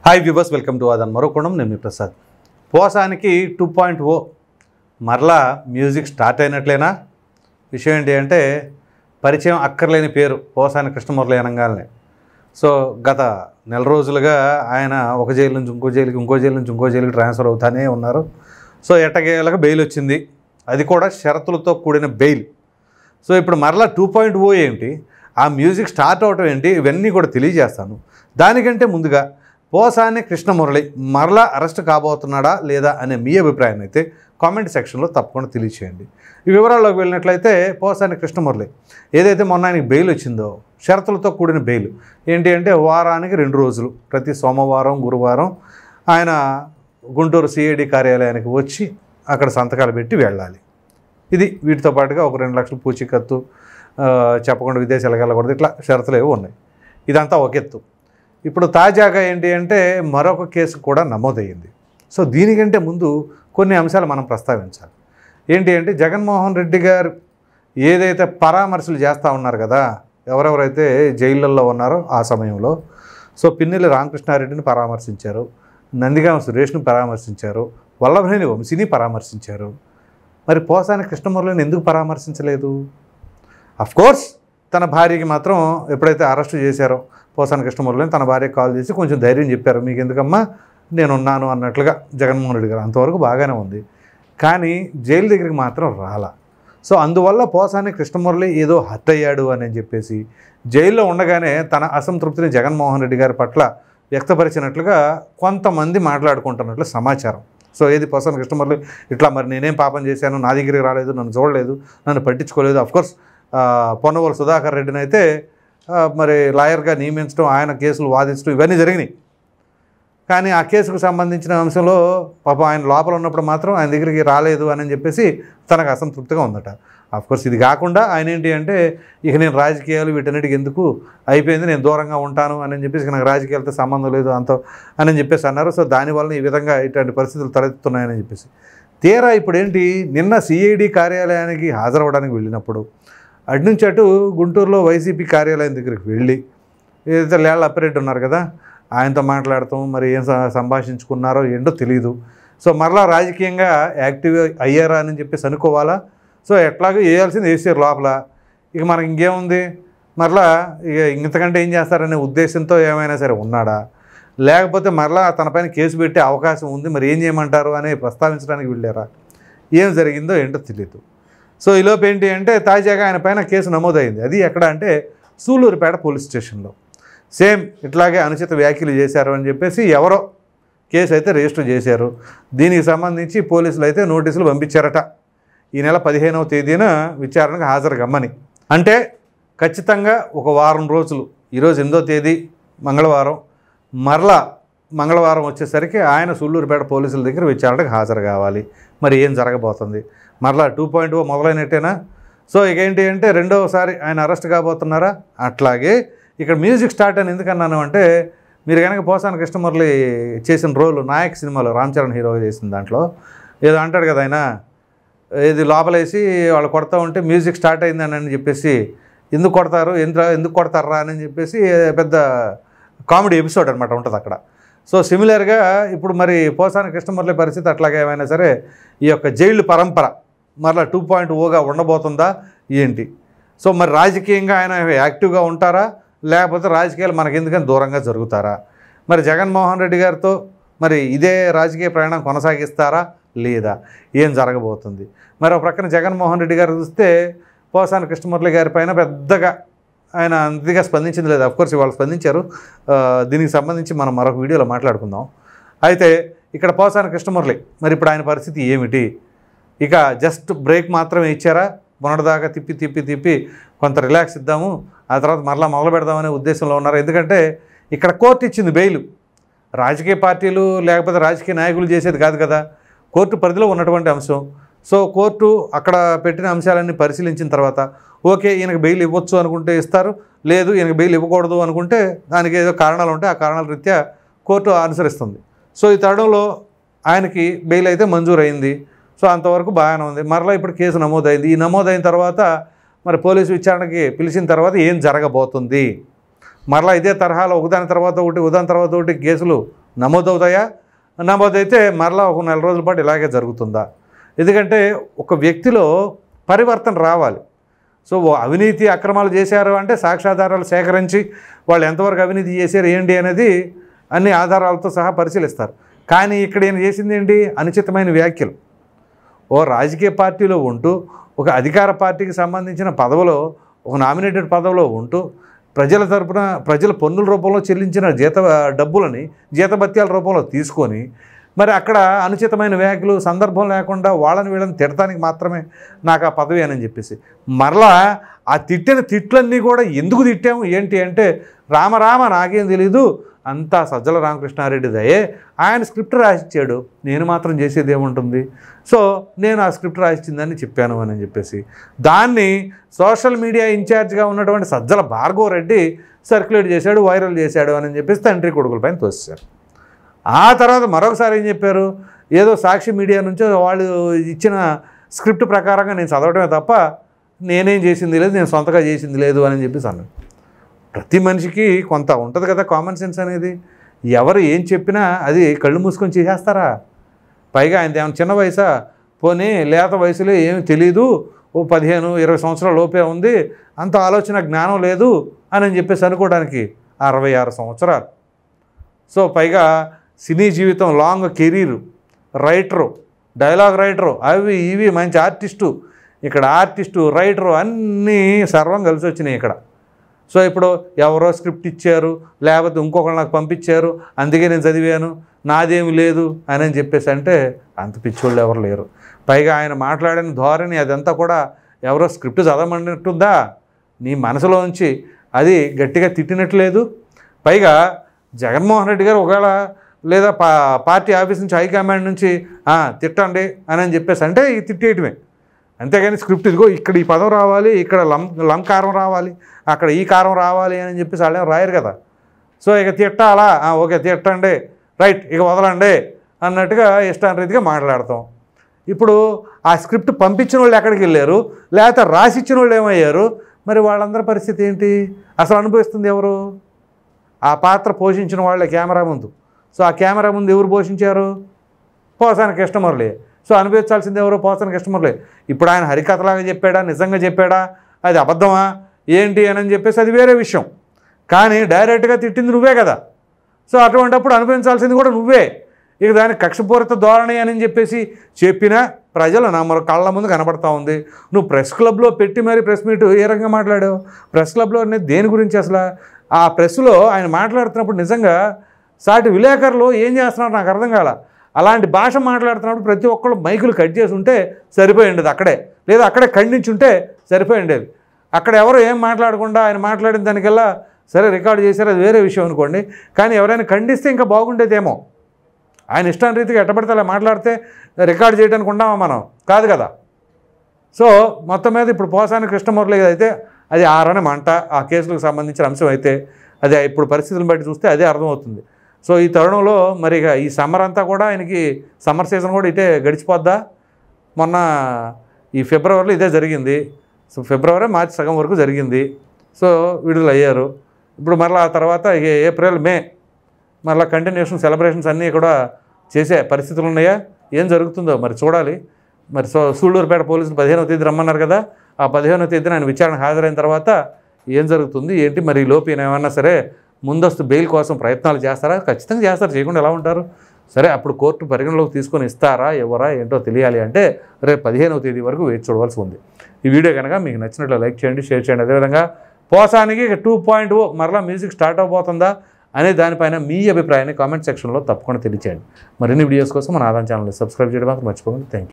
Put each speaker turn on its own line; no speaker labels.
Hi viewers, welcome to అదన్ మరోకోణం. నేను మీ ప్రసాద్. పోసానికి 2.0 మరలా మ్యూజిక్ స్టార్ట్ అయినట్లేనా? విషయం ఏంటి అంటే, పరిచయం అక్కర్లేని పేరు పోసాని కృష్ణమురళి అనగానే. సో గత నెల రోజులుగా ఆయన ఒక జైలు నుంచి ఇంకో జైలుకి, ఇంకో జైలు నుంచి ఇంకో జైలుకి ట్రాన్స్ఫర్ అవుతానే ఉన్నారు. సో ఎట్టకేలకు బెయిల్ వచ్చింది, అది కూడా షరతులతో కూడిన బెయిల్. సో ఇప్పుడు మరలా 2.0 ఏంటి, ఆ మ్యూజిక్ స్టార్ట్ అవటం ఏంటి, ఇవన్నీ కూడా తెలియజేస్తాను. దానికంటే ముందుగా పోసాని కృష్ణమురళి మరలా అరెస్ట్ కాబోతున్నాడా లేదా అనే మీ అభిప్రాయాన్ని అయితే కామెంట్ సెక్షన్లో తప్పకుండా తెలియచేయండి. ఈ వివరాల్లోకి వెళ్ళినట్లయితే, పోసాని కృష్ణమురళి ఏదైతే మొన్న ఆయనకి బెయిల్ వచ్చిందో, షరతులతో కూడిన బెయిల్ ఏంటి అంటే, వారానికి 2 రోజులు ప్రతి సోమవారం గురువారం ఆయన గుంటూరు సిఐడి కార్యాలయానికి వచ్చి అక్కడ సంతకాలు పెట్టి వెళ్ళాలి. ఇది వీటితో పాటుగా ఒక 2 లక్షలు పూచీకత్తు, చెప్పకుండా విదేశాలకు వెళ్ళకూడదు, ఇట్లా షరతులు ఏవో ఉన్నాయి. ఇదంతా ఒక ఎత్తు. ఇప్పుడు తాజాగా ఏంటి అంటే, మరొక కేసు కూడా నమోదయ్యింది. సో దీనికంటే ముందు కొన్ని అంశాలు మనం ప్రస్తావించాలి. ఏంటి అంటే, జగన్మోహన్ రెడ్డి గారు ఏదైతే పరామర్శలు చేస్తూ ఉన్నారు కదా, ఎవరెవరైతే జైళ్ళల్లో ఉన్నారో ఆ సమయంలో. సో పిన్నెల్లి రామకృష్ణారెడ్డిని పరామర్శించారు, నందిగామ సురేష్ని పరామర్శించారు, వల్లభనేని వంశీని పరామర్శించారు. మరి పోసాని కృష్ణమురళిని ఎందుకు పరామర్శించలేదు? అఫ్కోర్స్ తన భార్యకి మాత్రం ఎప్పుడైతే అరెస్టు చేశారో పోసాని కృష్ణమురళిని, తన భార్యకి కాల్ చేసి కొంచెం ధైర్యం చెప్పారు, మీకు ఎందుకమ్మా నేనున్నాను అన్నట్లుగా జగన్మోహన్ రెడ్డి గారు. అంతవరకు బాగానే ఉంది. కానీ జైలు దగ్గరికి మాత్రం రాలా. సో అందువల్ల పోసాని కృష్ణమురళి ఏదో హత్య అయ్యాడు అని చెప్పేసి జైల్లో ఉండగానే తన అసంతృప్తిని జగన్మోహన్ రెడ్డి గారి పట్ల వ్యక్తపరిచినట్లుగా కొంతమంది మాట్లాడుకుంటున్నట్లు సమాచారం. సో ఏది పోసాని కృష్ణమురళి ఇట్లా మరి నేనేం పాపం చేశాను, నా దగ్గరికి రాలేదు, నన్ను చూడలేదు, నన్ను పట్టించుకోలేదు. అఫ్కోర్స్ పొన్నవోలు సుధాకర్ రెడ్డిని అయితే మరి లాయర్గా నియమించడం, ఆయన కేసులు వాదించడం ఇవన్నీ జరిగినాయి. కానీ ఆ కేసుకు సంబంధించిన అంశంలో పాపం ఆయన లోపల ఉన్నప్పుడు మాత్రం ఆయన దగ్గరికి రాలేదు అని చెప్పేసి తనకు అసంతృప్తిగా ఉందట. అఫ్కోర్స్ ఇది కాకుండా ఆయన ఏంటి అంటే, ఇక నేను రాజకీయాలు వీటన్నిటికి ఎందుకు, అయిపోయింది, నేను దూరంగా ఉంటాను అని చెప్పేసి, నాకు రాజకీయాలతో సంబంధం లేదు అంత అని చెప్పేసి అన్నారు. సో దానివల్ల ఈ విధంగా ఇట్లాంటి పరిస్థితులు తలెత్తుతున్నాయని చెప్పేసి తీరా ఇప్పుడు ఏంటి, నిన్న సిఐడి కార్యాలయానికి హాజరవ్వడానికి వెళ్ళినప్పుడు అటు నుంచి అటు గుంటూరులో వైసీపీ కార్యాలయం దగ్గరికి వెళ్ళి, ఏదైతే లేళ్ల అప్పిరెడ్డి ఉన్నారు కదా, ఆయనతో మాట్లాడతాం, మరి ఏం సంభాషించుకున్నారో ఏంటో తెలియదు. సో మరలా రాజకీయంగా యాక్టివ్ అయ్యారా అని చెప్పేసి అనుకోవాలా? సో ఎట్లాగో వేయాల్సింది వేసారు లోపల, ఇక మనకి ఇంకేముంది, మరలా ఇక ఇంతకంటే ఏం చేస్తారనే ఉద్దేశంతో ఏమైనా సరే ఉన్నాడా, లేకపోతే మరలా తనపైన కేసు పెట్టే అవకాశం ఉంది, మరి ఏం చేయమంటారు అని ప్రస్తావించడానికి వెళ్ళారా, ఏం జరిగిందో ఏంటో తెలియదు. సో ఈలోపు ఏంటి అంటే, తాజాగా ఆయన పైన కేసు నమోదైంది. అది ఎక్కడ అంటే, సూళ్ళూరుపేట పోలీస్ స్టేషన్లో. సేమ్ ఇట్లాగే అనుచిత వ్యాఖ్యలు చేశారు అని చెప్పేసి ఎవరో కేసు అయితే రిజిస్టర్ చేశారు. దీనికి సంబంధించి పోలీసులు అయితే నోటీసులు పంపించారట, ఈ నెల 15వ తేదీన విచారణకు హాజరు కమ్మని. అంటే ఖచ్చితంగా ఒక వారం రోజులు, ఈరోజు 8వ తేదీ మంగళవారం, మరలా మంగళవారం వచ్చేసరికి ఆయన సూళ్ళూరుపేట పోలీసుల దగ్గర విచారణకు హాజరు కావాలి. మరి ఏం జరగబోతుంది, మరలా 2.0 మొదలైనట్టేనా? సో ఇక ఏంటి అంటే, రెండవసారి ఆయన అరెస్ట్ కాబోతున్నారా? అట్లాగే ఇక్కడ మ్యూజిక్ స్టార్ట్ అని ఎందుకన్నాను అంటే, మీరు కనుక పోసాని కృష్ణమురళి చేసిన రోల్ నాయక్ సినిమాలో రామ్ చరణ్ హీరోగా చేసిన దాంట్లో ఏదో అంటాడు కదా, ఆయన ఇది లోపలేసి వాళ్ళు కొడతా ఉంటే మ్యూజిక్ స్టార్ట్ అయిందని అని చెప్పేసి, ఎందుకు కొడతారు, ఎందుకు కొడతారా అని చెప్పేసి పెద్ద కామెడీ ఎపిసోడ్ అనమాట ఉంటుంది అక్కడ. సో సిమిలర్గా ఇప్పుడు మరి పోసాని కృష్ణమురళి పరిస్థితి అట్లాగే ఏమైనా సరే ఈ యొక్క జైలు పరంపర మరలా 2.0గా ఉండబోతుందా ఏంటి? సో మరి రాజకీయంగా ఆయన యాక్టివ్గా ఉంటారా, లేకపోతే రాజకీయాలు మనకెందుకని దూరంగా జరుగుతారా? మరి జగన్మోహన్ రెడ్డి గారితో మరి ఇదే రాజకీయ ప్రయాణం కొనసాగిస్తారా లేదా, ఏం జరగబోతుంది? మరి ఒక ప్రక్కన జగన్మోహన్ రెడ్డి గారు చూస్తే పోసాని కృష్ణమురళి గారి పైన పెద్దగా ఆయన అంతగా స్పందించింది లేదు. అఫ్కోర్స్ ఇవాళ స్పందించారు, దీనికి సంబంధించి మనం మరొక వీడియోలో మాట్లాడుకుందాం. అయితే ఇక్కడ పోసాని కృష్ణమురళి మరి ఇప్పుడు ఆయన పరిస్థితి ఏమిటి? ఇక జస్ట్ బ్రేక్ మాత్రమే ఇచ్చారా, మొన్నటిదాకా తిప్పి కొంత రిలాక్స్ ఇద్దాము, ఆ తర్వాత మరలా మొదలు పెడదామనే ఉద్దేశంలో ఉన్నారు? ఎందుకంటే ఇక్కడ కోర్టు ఇచ్చింది బెయిల్, రాజకీయ పార్టీలు లేకపోతే రాజకీయ నాయకులు చేసేది కాదు కదా, కోర్టు పరిధిలో ఉన్నటువంటి అంశం. సో కోర్టు అక్కడ పెట్టిన అంశాలన్నీ పరిశీలించిన తర్వాత ఓకే ఈయనకు బెయిల్ ఇవ్వచ్చు అనుకుంటే ఇస్తారు, లేదు ఈయనకు బెయిల్ ఇవ్వకూడదు అనుకుంటే దానికి ఏదో కారణాలు ఉంటే ఆ కారణాల రీత్యా కోర్టు అనుసరిస్తుంది. సో ఈ తరుణంలో ఆయనకి బెయిల్ అయితే మంజూరు అయింది. సో అంతవరకు బాగానే ఉంది. మరలా ఇప్పుడు కేసు నమోదైంది. ఈ నమోదైన తర్వాత మరి పోలీసు విచారణకి పిలిచిన తర్వాత ఏం జరగబోతుంది? మరలా ఇదే తరహాలో ఒకదాని తర్వాత ఒకటి కేసులు నమోదవుతాయా? నమోదైతే మరలా ఒక నెల రోజుల పాటు ఇలాగే జరుగుతుందా? ఎందుకంటే ఒక వ్యక్తిలో పరివర్తన రావాలి. సో అవినీతి అక్రమాలు చేశారు అంటే సాక్ష్యాధారాలు సేకరించి వాళ్ళు ఎంతవరకు అవినీతి చేశారు ఏంటి అనేది అన్ని ఆధారాలతో సహా పరిశీలిస్తారు. కానీ ఇక్కడ ఈయన చేసింది ఏంటి? అనుచితమైన వ్యాఖ్యలు. ఓ రాజకీయ పార్టీలో ఉంటూ, ఒక అధికార పార్టీకి సంబంధించిన పదవిలో, ఒక నామినేటెడ్ పదవిలో ఉంటూ ప్రజల తరపున ప్రజల పన్నుల రూపంలో చెల్లించిన డబ్బులని జీతభత్యాల రూపంలో తీసుకొని మరి అక్కడ అనుచితమైన వ్యాఖ్యలు, సందర్భం లేకుండా వాళ్ళని వీళ్ళని తిడటానికి మాత్రమే నాకు ఆ పదవి అని చెప్పేసి మరలా ఆ తిట్టిన తిట్లన్నీ కూడా ఎందుకు తిట్టాము ఏంటి అంటే, రామరామ నాకేం తెలీదు, అంతా సజ్జల రామకృష్ణారెడ్డి దయే, ఆయన స్క్రిప్ట్ రాసిచ్చాడు, నేను మాత్రం చేసేది ఏముంటుంది, సో నేను ఆ స్క్రిప్ట్ రాసిచ్చిందని చెప్పాను అని చెప్పేసి దాన్ని సోషల్ మీడియా ఇన్ఛార్జ్గా ఉన్నటువంటి సజ్జల భార్గవ రెడ్డి సర్క్యులేట్ చేశాడు, వైరల్ చేశాడు అని చెప్పేసి తండ్రి కొడుకులపైన తోసేశారు. ఆ తర్వాత మరొకసారి ఏం చెప్పారు, ఏదో సాక్షి మీడియా నుంచో వాళ్ళు ఇచ్చిన స్క్రిప్ట్ ప్రకారంగా నేను చదవడమే తప్ప నేనేం చేసింది లేదు, నేను సొంతగా చేసింది లేదు అని చెప్పేసి అన్నాడు. ప్రతి మనిషికి కొంత ఉంటుంది కదా కామన్ సెన్స్ అనేది. ఎవరు ఏం చెప్పినా అది కళ్ళు మూసుకొని చేసేస్తారా? పైగా ఆయన ఏమైనా చిన్న వయసా? పోనీ లేత వయసులో ఏమి తెలీదు, ఓ 15-20 సంవత్సరాల లోపే ఉంది, అంత ఆలోచన జ్ఞానం లేదు అని చెప్పేసి అనుకోవడానికి 66 సంవత్సరాలు. సో పైగా సినీ జీవితం, long career, writer, dialogue writer, అవి ఇవి మంచి ఆర్టిస్టు, ఇక్కడ ఆర్టిస్టు రైటరు అన్నీ సర్వం కలిసి వచ్చినాయి ఇక్కడ. సో ఇప్పుడు ఎవరో స్క్రిప్ట్ ఇచ్చారు, లేకపోతే ఇంకొకరు నాకు పంపించారు, అందుకే నేను చదివాను, నాదేమి లేదు అని చెప్పేసి అంటే అంత పిచ్చోళ్ళు ఎవరు లేరు. పైగా ఆయన మాట్లాడిన ధోరణి అదంతా కూడా ఎవరో స్క్రిప్ట్ చదవమన్నట్టుందా? నీ మనసులోంచి అది గట్టిగా తిట్టినట్లేదు. పైగా జగన్మోహన్ రెడ్డి గారు ఒకవేళ లేదా పార్టీ ఆఫీస్ నుంచి హైకమాండ్ నుంచి తిట్టండి అని చెప్పేసి అంటే ఈ తిట్టేయటమే, అంతేగాని స్క్రిప్ట్ ఇదిగో ఇక్కడ ఈ పదం రావాలి, ఇక్కడ లంకారం రావాలి, అక్కడ ఈ కారం రావాలి అని చెప్పేసి వాళ్ళేం రాయరు కదా. సో ఇక తిట్టాలా, ఓకే తిట్టండి, రైట్, ఇక వదలండి అన్నట్టుగా ఇష్టారీతిగా మాట్లాడతాం. ఇప్పుడు ఆ స్క్రిప్ట్ పంపించిన వాళ్ళు ఎక్కడికి వెళ్ళారు, లేకపోతే రాసిచ్చిన వాళ్ళు ఏమయ్యారు, మరి వాళ్ళందరి పరిస్థితి ఏంటి? అసలు అనుభవిస్తుంది ఎవరు? ఆ పాత్ర పోషించిన వాళ్ళే కెమెరా ముందు. సో ఆ కెమెరా ముందు ఎవరు పోషించారు? పోసాని కృష్ణమురళి. సో అనుభవించాల్సింది ఎవరు? పోసాని కృష్ణమురళి. ఇప్పుడు ఆయన హరికథలాగా చెప్పాడా, నిజంగా చెప్పాడా, అది అబద్ధమా ఏంటి అని చెప్పేసి అది వేరే విషయం. కానీ డైరెక్ట్గా తిట్టింది నువ్వే కదా. సో అటువంటిప్పుడు అనుభవించాల్సింది కూడా నువ్వే. ఇక దానికి కక్షపూరిత ధోరణి అని చెప్పేసి చెప్పినా ప్రజలు మన కళ్ళ ముందు కనబడతా ఉంది. నువ్వు ప్రెస్ క్లబ్లో పెట్టి మరి ప్రెస్ మీట్ ఏ రకంగా మాట్లాడావు? ప్రెస్ క్లబ్లో అనేది దేని గురించి అసలు? ఆ ప్రెస్లో ఆయన మాట్లాడుతున్నప్పుడు నిజంగా సాటి విలేకరులు ఏం చేస్తున్నారు నాకు అర్థం కాల. అలాంటి భాష మాట్లాడుతున్నప్పుడు ప్రతి ఒక్కళ్ళు మైకులు కట్ చేసి ఉంటే సరిపోయి ఉండేది అక్కడే, లేదా అక్కడే ఖండించి ఉంటే సరిపోయి ఉండేది. అక్కడ ఎవరు ఏం మాట్లాడకుండా ఆయన మాట్లాడిన దానికల్లా సరే రికార్డు చేశారు, అది వేరే విషయం అనుకోండి. కానీ ఎవరైనా ఖండిస్తే ఇంకా బాగుండేదేమో. ఆయన ఇష్టాన్ని రీతిగా ఎట్టబడితే అలా మాట్లాడితే రికార్డు చేయడానికి ఉన్నామా మనం? కాదు కదా. సో మొత్తం మీద ఇప్పుడు పోసాని కృష్ణమురళి అయితే అది ఆరని మంట, ఆ కేసులకు సంబంధించిన అంశం అయితే అది ఇప్పుడు పరిస్థితులను బట్టి చూస్తే అదే అర్థమవుతుంది. సో ఈ తరుణంలో మరి ఇక ఈ సమ్మర్ అంతా కూడా ఆయనకి సమ్మర్ సీజన్ కూడా ఇటే గడిచిపోద్దా? మొన్న ఈ ఫిబ్రవరిలో ఇదే జరిగింది. సో ఫిబ్రవరి మార్చి సగం వరకు జరిగింది. సో విడుదల అయ్యారు. ఇప్పుడు మరలా ఆ తర్వాత ఏప్రిల్ మే మరలా కంటిన్యూషన్ సెలబ్రేషన్స్ అన్నీ కూడా చేసే పరిస్థితులు ఉన్నాయా? ఏం జరుగుతుందో మరి చూడాలి. మరి సూళ్ళూరుపేట పోలీసులు 15వ తేదీ రమ్మన్నారు కదా. ఆ 15వ తేదీన ఆయన విచారణ హాజరైన తర్వాత ఏం జరుగుతుంది ఏంటి, మరి ఈ లోపు ఏమన్నా సరే ముందస్తు బెయిల్ కోసం ప్రయత్నాలు చేస్తారా? ఖచ్చితంగా చేస్తారు, చేయకుండా ఎలా ఉంటారు? సరే అప్పుడు కోర్టు పరిగణలోకి తీసుకొని ఇస్తారా ఎవరా ఏంటో తెలియాలి అంటే రేపు 15వ తేదీ వరకు వేచి చూడవలసి ఉంది. ఈ వీడియో కనుక మీకు నచ్చినట్లు లైక్ చేయండి, షేర్ చేయండి. అదేవిధంగా పోసానికి 2.0 మరలా మ్యూజిక్ స్టార్ట్ అవబోతుందా అనే దానిపైన మీ అభిప్రాయాన్ని కామెంట్ సెక్షన్లో తప్పకుండా తెలియచేయండి. మరిన్ని వీడియోస్ కోసం మన ఆదాన్ ఛానల్ని సబ్స్క్రైబ్ చేయడం మాత్రం మర్చిపోకండి. Thank you.